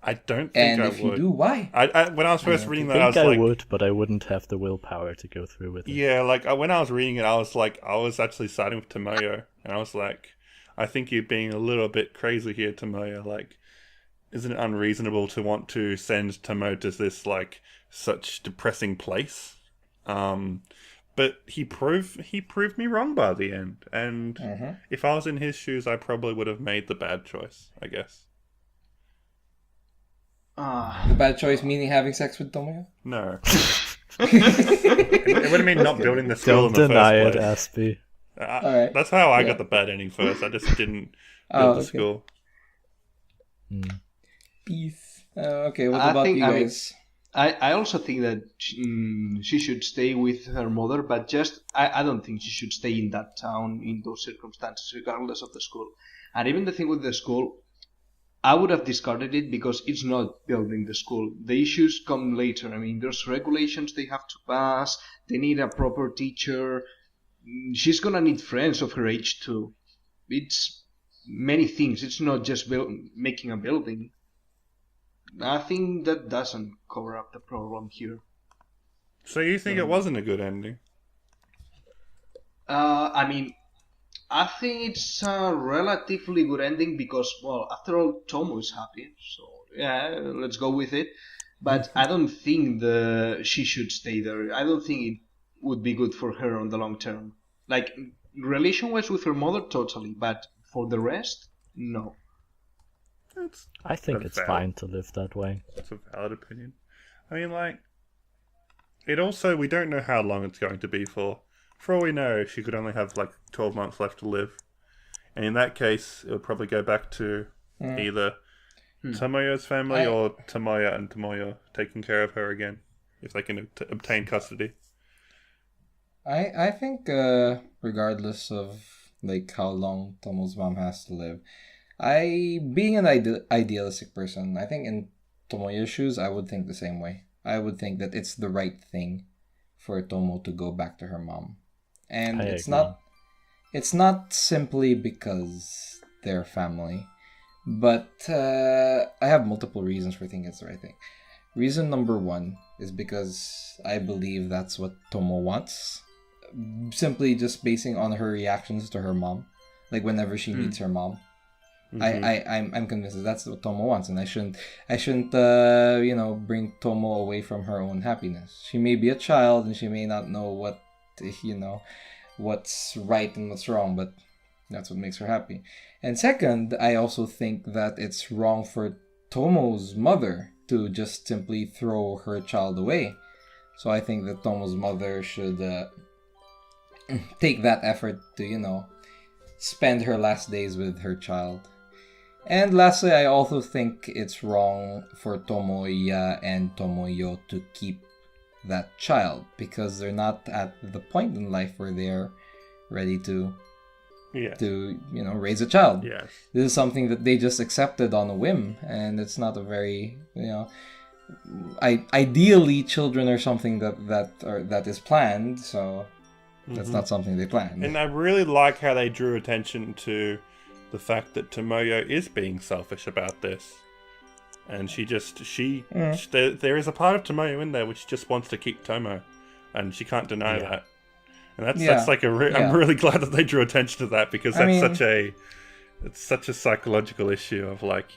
I don't think And I if would. you do, why? When I was first reading I that, I think was I like, would, but I wouldn't have the willpower to go through with it. yeah, like when I was reading it, I was actually siding with Tomoyo, and I was like, I think you're being a little bit crazy here, Tomoyo. Like, isn't it unreasonable to want to send Tomo to this like such depressing place? But he proved me wrong by the end, and if I was in his shoes, I probably would have made the bad choice, I guess. The bad choice meaning having sex with Tomoyo? No. It would have mean not building the school in Don't the deny first it, place. Aspie. Alright. That's how I Yeah. got the bad ending first. I just didn't Oh, build the okay. school. Peace. Okay, what I about think- you I mean, guys? I also think that she should stay with her mother, but just I don't think she should stay in that town in those circumstances, regardless of the school. And even the thing with the school, I would have discarded it because it's not building the school. The issues come later. I mean, there's regulations they have to pass. They need a proper teacher. She's gonna need friends of her age too. It's many things. It's not just making a building. I think that doesn't cover up the problem here. So you think it wasn't a good ending? I mean, I think it's a relatively good ending because, well, after all, Tomo is happy, so yeah, let's go with it. But I don't think she should stay there. I don't think it would be good for her on the long term. Like, relation-wise with her mother, totally, but for the rest, no. I think That's it's valid. fine to live that way. That's a valid opinion. I mean, like, it also, we don't know how long it's going to be for. For all we know, she could only have like 12 months left to live. And in that case, it would probably go back to either Tomoyo's family or Tomoya and Tomoyo taking care of her again, if they can obtain custody. I think regardless of like how long Tomo's mom has to live, being an idealistic person, I think in Tomoyo's shoes, I would think the same way. I would think that it's the right thing for Tomo to go back to her mom. And I it's agree. not simply because they're family, but I have multiple reasons for thinking it's the right thing. Reason number one is because I believe that's what Tomo wants. Simply just basing on her reactions to her mom. Like whenever she meets her mom. I'm convinced that that's what Tomo wants, and I shouldn't bring Tomo away from her own happiness. She may be a child and she may not know what's right and what's wrong, but that's what makes her happy. And second, I also think that it's wrong for Tomo's mother to just simply throw her child away. So I think that Tomo's mother should take that effort to, spend her last days with her child. And lastly, I also think it's wrong for Tomoya and Tomoyo to keep that child because they're not at the point in life where they're ready to raise a child. Yes. This is something that they just accepted on a whim, and it's not a very ideally children are something that is planned, so that's not something they planned. And I really like how they drew attention to the fact that Tomoyo is being selfish about this. And there is a part of Tomoyo in there which just wants to keep Tomo. and she can't deny Yeah. that. And that's Yeah. that's like I'm Yeah. really glad that they drew attention to that, because I that's mean- it's such a psychological issue of like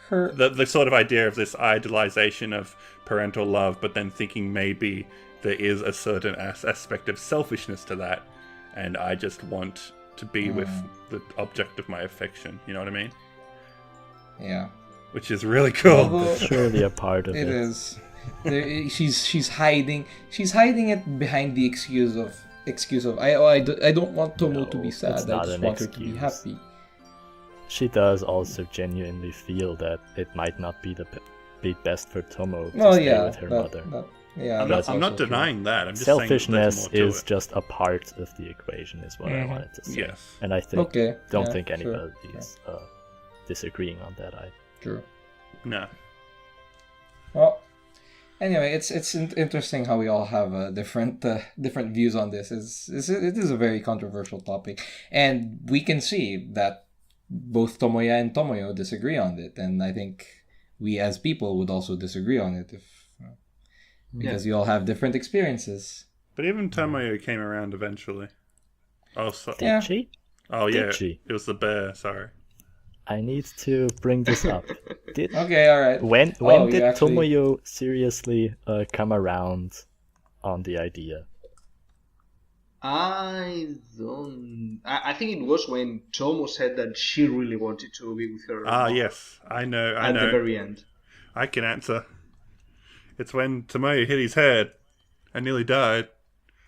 Her the sort of idea of this idolization of parental love, but then thinking maybe there is a certain aspect of selfishness to that, and I just want to be with the object of my affection. You know what I mean? yeah. Which is really cool. Although- That's surely a part of It it. is. She's hiding it behind the excuse of I don't want Tomo to be No, sad. it's I not just an want her to be excuse. happy. She does also genuinely feel that it might not be best for Tomo to Well, stay yeah, with her mother. yeah. I'm that's not also true. denying that. I'm just saying that there's Selfishness more to is it. just a part of the equation, is what I Mhm. wanted to say. Yes. And I think Okay. don't yeah, think sure, anybody's disagreeing on that either. True. No. Well, anyway, it's interesting how we all have different views on this. It is a very controversial topic, and we can see that both Tomoya and Tomoyo disagree on it, and I think we as people would also disagree on it because you all have different experiences. But even Tomoyo came around eventually. Oh, so, Yeah. Did she? oh yeah. Did she? It was the bear. Sorry. I need to bring this up. Did Okay, all right. when Oh, did you actually- Tomoyo seriously come around on the idea? I don't. I think it was when Tomo said that she really wanted to be with her. Ah, mom yes. I know. At the very end. I can answer. It's when Tomoyo hit his head and nearly died,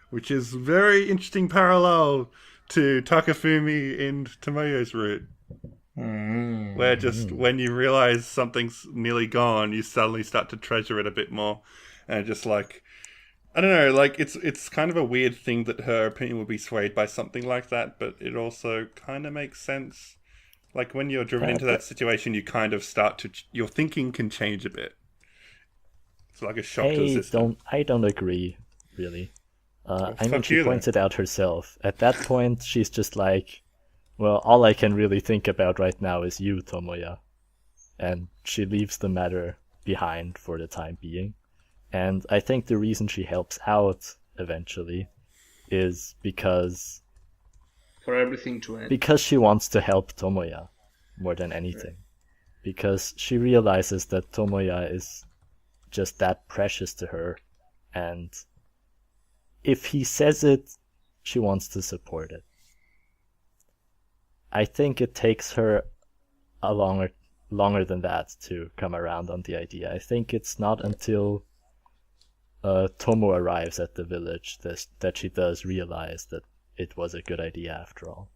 which is very interesting parallel to Takafumi in Tomoyo's route, where just when you realize something's nearly gone, you suddenly start to treasure it a bit more, and just like, I don't know, like it's kind of a weird thing that her opinion would be swayed by something like that, but it also kind of makes sense. Like when you're driven into that situation, you kind of start to your thinking can change a bit. It's like a shock to the system. I don't agree, really. I mean, fuck she you then. points it out herself. At that point, she's just like, well, all I can really think about right now is you, Tomoya. And she leaves the matter behind for the time being. And I think the reason she helps out eventually is because For everything to end. she wants to help Tomoya more than anything. Because she realizes that Tomoya is just that precious to her, and if he says it, she wants to support it. I think it takes her a longer than that to come around on the idea. I think it's not until Tomo arrives at the village that she does realize that it was a good idea after all.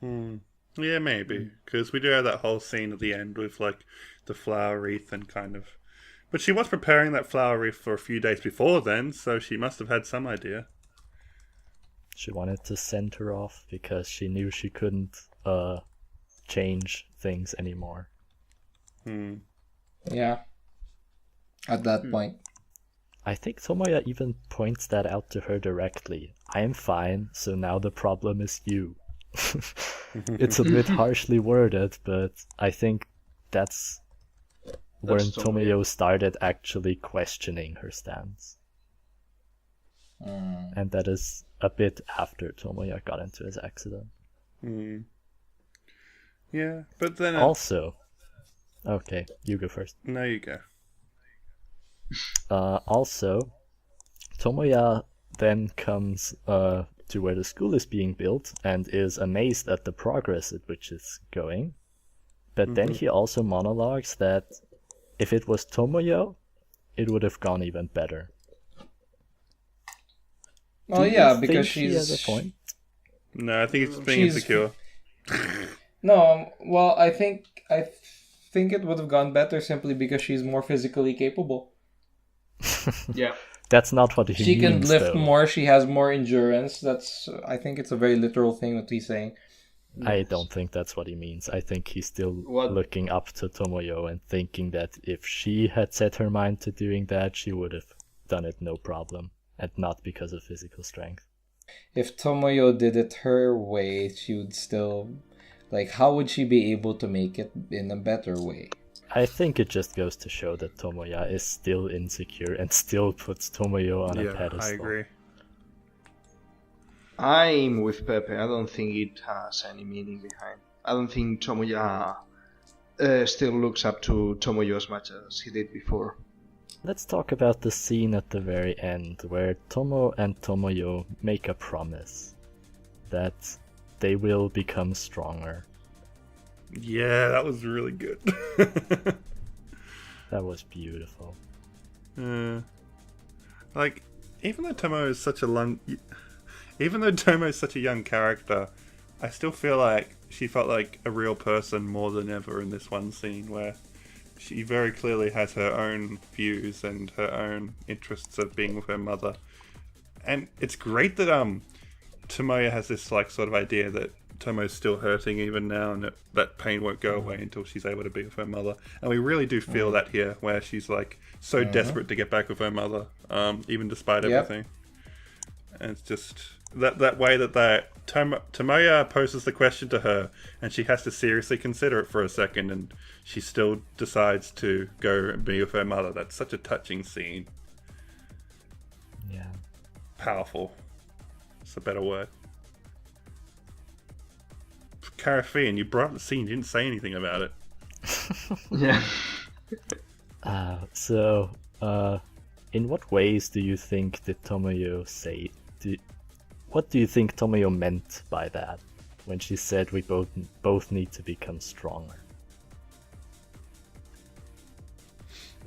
Yeah, maybe. Because we do have that whole scene at the end with, like, the flower wreath and kind of... But she was preparing that flower wreath for a few days before then, so she must have had some idea. She wanted to send her off because she knew she couldn't change things anymore. Yeah. At that point. I think Tomoya even points that out to her directly. I am fine, so now the problem is you. It's a bit harshly worded, but I think that's when Tomoyo started actually questioning her stance. And that is a bit after Tomoya got into his accident. Yeah, but then... Also, okay, you go first. No, you go. Also, Tomoya then comes to where the school is being built and is amazed at the progress at which it's going. But then he also monologues that if it was Tomoyo, it would have gone even better. Oh Do you yeah, think because she has a point? No, I think it's being She's- insecure. No, well, I think it would have gone better simply because she's more physically capable. Yeah. That's not what he She can means, lift though. more. She has more endurance. I think it's a very literal thing what he's saying. I don't think that's what he means. I think he's still What? looking up to Tomoyo and thinking that if she had set her mind to doing that, she would have done it no problem, and not because of physical strength. If Tomoyo did it her way, she would still, like, how would she be able to make it in a better way? I think it just goes to show that Tomoya is still insecure and still puts Tomoyo on a pedestal. I agree. I'm with Pepe. I don't think it has any meaning behind. I don't think Tomoya still looks up to Tomoyo as much as he did before. Let's talk about the scene at the very end where Tomo and Tomoyo make a promise that they will become stronger. Yeah, that was really good. That was beautiful. Like, even though Tomo is such a young character, I still feel like she felt like a real person more than ever in this one scene where she very clearly has her own views and her own interests of being with her mother. And it's great that Tomoyo has this like sort of idea that Tomo's still hurting even now and that pain won't go away until she's able to be with her mother. And we really do feel that here, where she's like so desperate to get back with her mother, even despite everything. And it's just that way that Tomoyo poses the question to her and she has to seriously consider it for a second and she still decides to go and be with her mother. That's such a touching scene. Yeah. Powerful. It's a better word. Karifean, you brought up the scene, you didn't say anything about it. Yeah. In what ways do you think did Tomoyo say? What do you think Tomoyo meant by that when she said we both need to become stronger?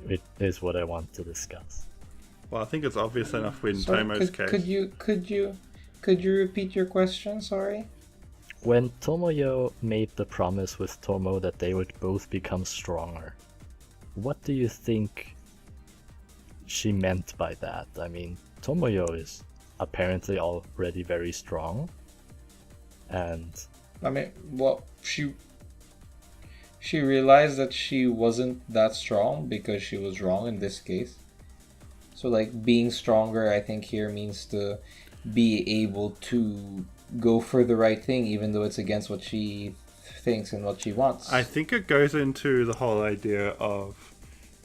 It is what I want to discuss. Well, I think it's obvious enough in Tomo's case. Could you repeat your question? Sorry. When Tomoyo made the promise with Tomo that they would both become stronger, what do you think she meant by that? I mean, Tomoyo is apparently already very strong, and I mean, well, she realized that she wasn't that strong because she was wrong in this case. So, like, being stronger, I think here means to be able to go for the right thing, even though it's against what she thinks and what she wants. I think it goes into the whole idea of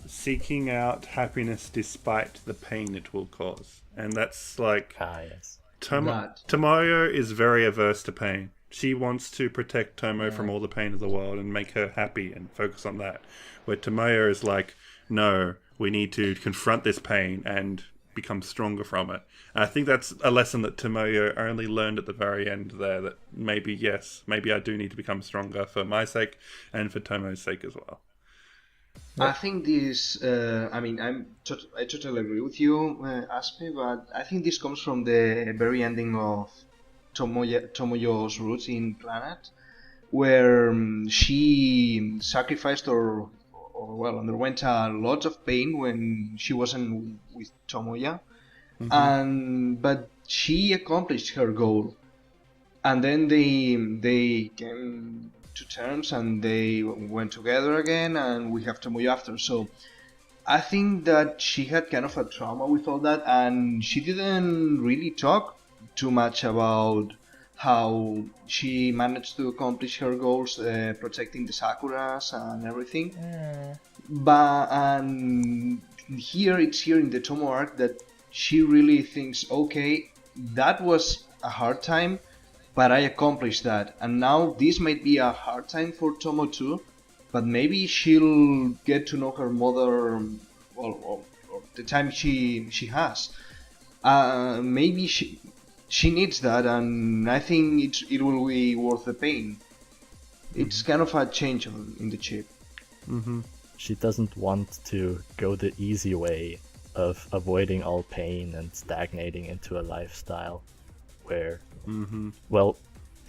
seeking out happiness despite the pain it will cause. And that's like... yes. Tomoyo is very averse to pain. She wants to protect Tomo from all the pain of the world and make her happy and focus on that. Where Tomoyo is like, no, we need to confront this pain and become stronger from it. And I think that's a lesson that Tomoyo only learned at the very end there, that maybe I do need to become stronger for my sake and for Tomo's sake as well. I think this, I totally agree with you, Aspe, but I think this comes from the very ending of Tomoyo's roots in Planet, where she sacrificed or underwent a lot of pain when she wasn't with Tomoya, but she accomplished her goal, and then they came to terms and they went together again, and we have Tomoyo after. So I think that she had kind of a trauma with all that, and she didn't really talk too much about how she managed to accomplish her goals, protecting the Sakuras and everything. But it's here in the Tomo arc that she really thinks, okay, that was a hard time, but I accomplished that, and now this might be a hard time for Tomo too, but maybe she'll get to know her mother, or the time she has. Maybe she needs that, and I think it will be worth the pain. It's kind of a change in the chip. She doesn't want to go the easy way of avoiding all pain and stagnating into a lifestyle where, well,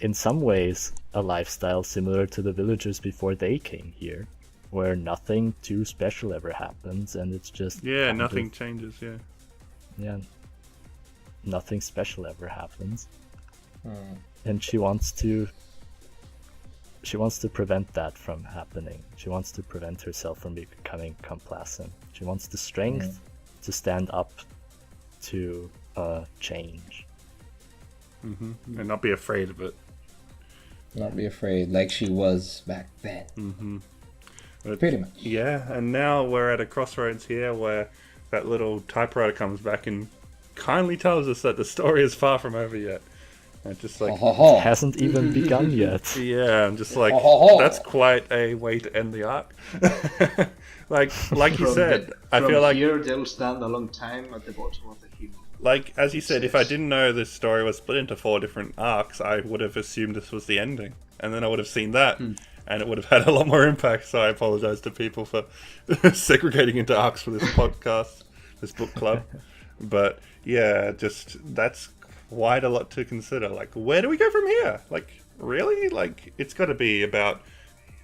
in some ways, a lifestyle similar to the villagers before they came here, where nothing too special ever happens, and it's just... Yeah, nothing changes, Yeah, nothing special ever happens. And she wants to prevent that from happening. She wants to prevent herself from becoming complacent. She wants the strength to stand up to change. And not be afraid of it. Not be afraid, like she was back then. Pretty much. Yeah, and now we're at a crossroads here where that little typewriter comes back and kindly tells us that the story is far from over yet. And just like, It hasn't even begun yet. yeah, I'm just like, that's quite a way to end the arc. like you From said, I from feel like, here they'll stand a long time at the bottom of the hill. like as you said, if I didn't know this story was split into 4 different arcs, I would have assumed this was the ending, and then I would have seen that, and it would have had a lot more impact. So I apologize to people for segregating into arcs for this podcast, this book club. But yeah, just that's quite a lot to consider. Like, where do we go from here? Like, really? Like, it's got to be about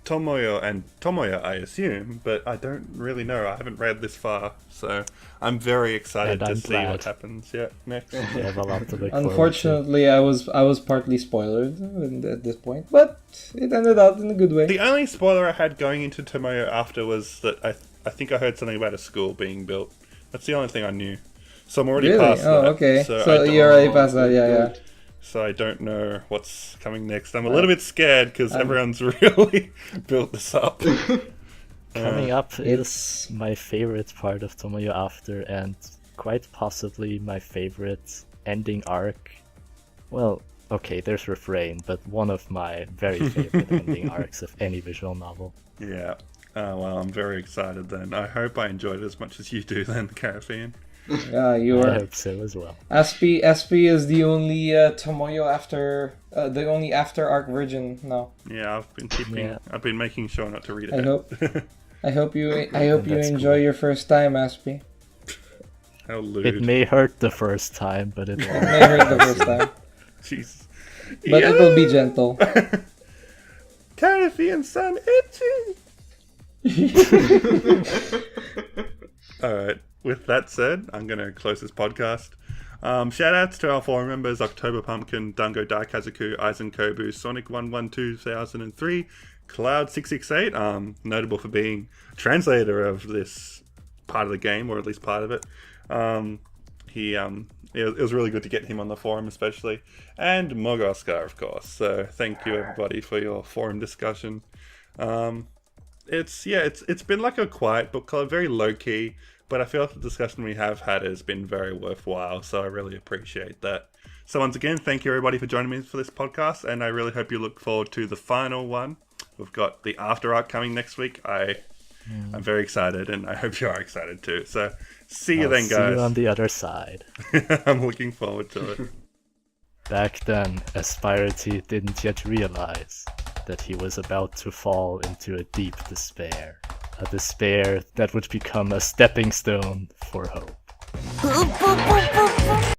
Tomoyo, I assume, but I don't really know. I haven't read this far, so I'm very excited And to I'm see glad. what happens. Yeah, next. We have a lot to look forward to. Unfortunately, I was partly spoiled at this point, but it ended out in a good way. The only spoiler I had going into Tomoyo After was that I think I heard something about a school being built. That's the only thing I knew. So I'm already Really? past that. Oh, okay. So, I So don't- you're already past that, yeah. So I don't know what's coming next. I'm a little bit scared because everyone's really built this up. Coming up it's- is my favorite part of Tomoyo After, and quite possibly my favorite ending arc. Well, okay, there's Refrain, but one of my very favorite ending arcs of any visual novel. Yeah. Well, I'm very excited then. I hope I enjoyed it as much as you do then, Karifean. Yeah, you I are. hope so as well. Aspie is the only Tomoyo after the only after arc virgin now. Yeah, I've been making sure not to read it. I hope. I hope you That's enjoy cool. your first time, Aspie. How lewd. It may hurt the first time, but it It won't. may hurt the first time, Jesus. but it will be gentle. Karifean son itchy. Alright, with that said, I'm going to close this podcast. Shout outs to our forum members October Pumpkin, Dungo Daikazuku, Aizen Kobu, Sonic112 2003, Cloud668, notable for being translator of this part of the game, or at least part of it. It was really good to get him on the forum, especially, and Mogaoscar, of course. So thank you everybody for your forum discussion. It's been like a quiet book club, very low key, but I feel like the discussion we have had has been very worthwhile. So I really appreciate that. So once again, thank you everybody for joining me for this podcast, and I really hope you look forward to the final one. We've got the after arc coming next week. I'm very excited, and I hope you are excited too. So see you I'll then, see guys. you on the other side. I'm looking forward to it. Back then, Aspirety didn't yet realize that he was about to fall into a deep despair. A despair that would become a stepping stone for hope.